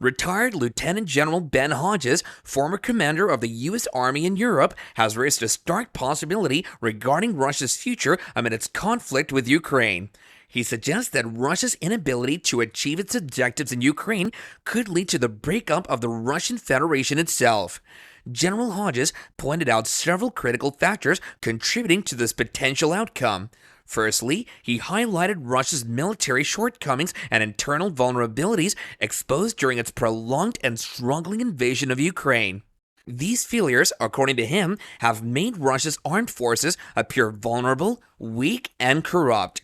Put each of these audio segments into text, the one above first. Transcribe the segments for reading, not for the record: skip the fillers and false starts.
Retired Lieutenant General Ben Hodges, former commander of the U.S. Army in Europe, has raised a stark possibility regarding Russia's future amid its conflict with Ukraine. He suggests that Russia's inability to achieve its objectives in Ukraine could lead to the breakup of the Russian Federation itself. General Hodges pointed out several critical factors contributing to this potential outcome. Firstly, he highlighted Russia's military shortcomings and internal vulnerabilities exposed during its prolonged and struggling invasion of Ukraine. These failures, according to him, have made Russia's armed forces appear vulnerable, weak, and corrupt.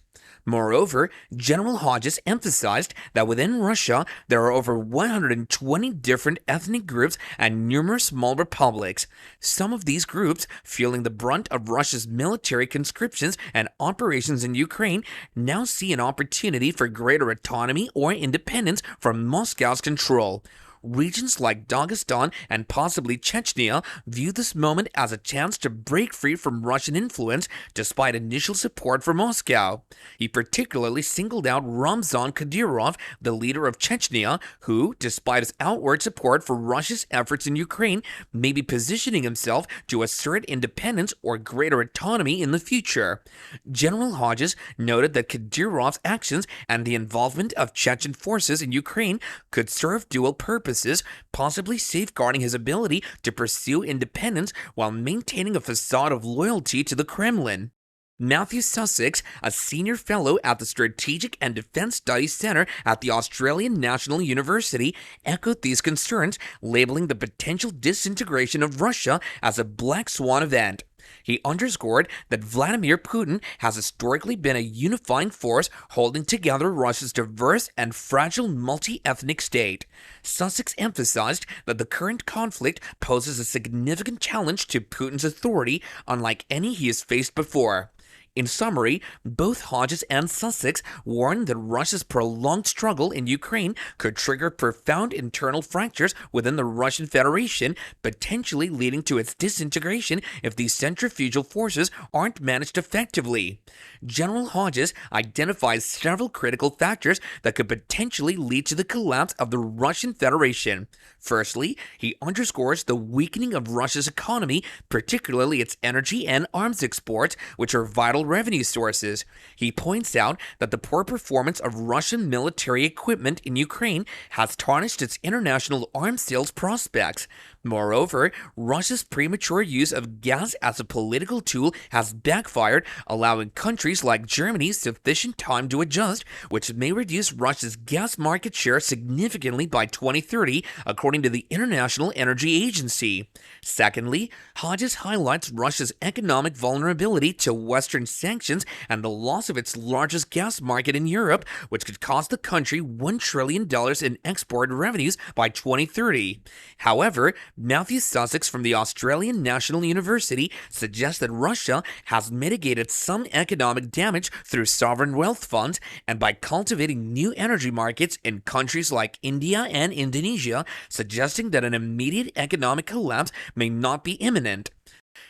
Moreover, General Hodges emphasized that within Russia there are over 120 different ethnic groups and numerous small republics. Some of these groups, feeling the brunt of Russia's military conscriptions and operations in Ukraine, now see an opportunity for greater autonomy or independence from Moscow's control. Regions like Dagestan and possibly Chechnya view this moment as a chance to break free from Russian influence despite initial support for Moscow. He particularly singled out Ramzan Kadyrov, the leader of Chechnya, who, despite his outward support for Russia's efforts in Ukraine, may be positioning himself to assert independence or greater autonomy in the future. General Hodges noted that Kadyrov's actions and the involvement of Chechen forces in Ukraine could serve dual purposes, possibly safeguarding his ability to pursue independence while maintaining a facade of loyalty to the Kremlin. Matthew Sussex, a senior fellow at the Strategic and Defense Studies Center at the Australian National University, echoed these concerns, labeling the potential disintegration of Russia as a black swan event. He underscored that Vladimir Putin has historically been a unifying force holding together Russia's diverse and fragile multi-ethnic state. Sussex emphasized that the current conflict poses a significant challenge to Putin's authority, unlike any he has faced before. In summary, both Hodges and Sussex warned that Russia's prolonged struggle in Ukraine could trigger profound internal fractures within the Russian Federation, potentially leading to its disintegration if these centrifugal forces aren't managed effectively. General Hodges identifies several critical factors that could potentially lead to the collapse of the Russian Federation. Firstly, he underscores the weakening of Russia's economy, particularly its energy and arms exports, which are vital revenue sources. He points out that the poor performance of Russian military equipment in Ukraine has tarnished its international arms sales prospects. Moreover, Russia's premature use of gas as a political tool has backfired, allowing countries like Germany sufficient time to adjust, which may reduce Russia's gas market share significantly by 2030, according to the International Energy Agency. Secondly, Hodges highlights Russia's economic vulnerability to Western sanctions and the loss of its largest gas market in Europe, which could cost the country $1 trillion in export revenues by 2030. However, Matthew Sussex from the Australian National University suggests that Russia has mitigated some economic damage through sovereign wealth funds and by cultivating new energy markets in countries like India and Indonesia, suggesting that an immediate economic collapse may not be imminent.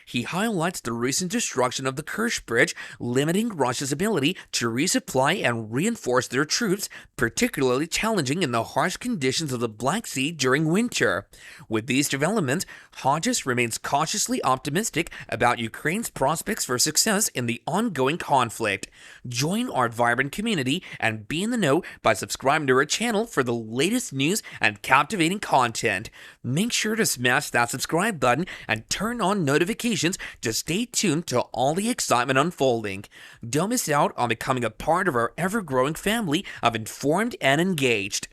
He highlights the recent destruction of the Kerch Bridge, limiting Russia's ability to resupply and reinforce their troops, particularly challenging in the harsh conditions of the Black Sea during winter. With these developments, Hodges remains cautiously optimistic about Ukraine's prospects for success in the ongoing conflict. Join our vibrant community and be in the know by subscribing to our channel for the latest news and captivating content. Make sure to smash that subscribe button and turn on notifications to stay tuned to all the excitement unfolding. Don't miss out on becoming a part of our ever-growing family of informed and engaged.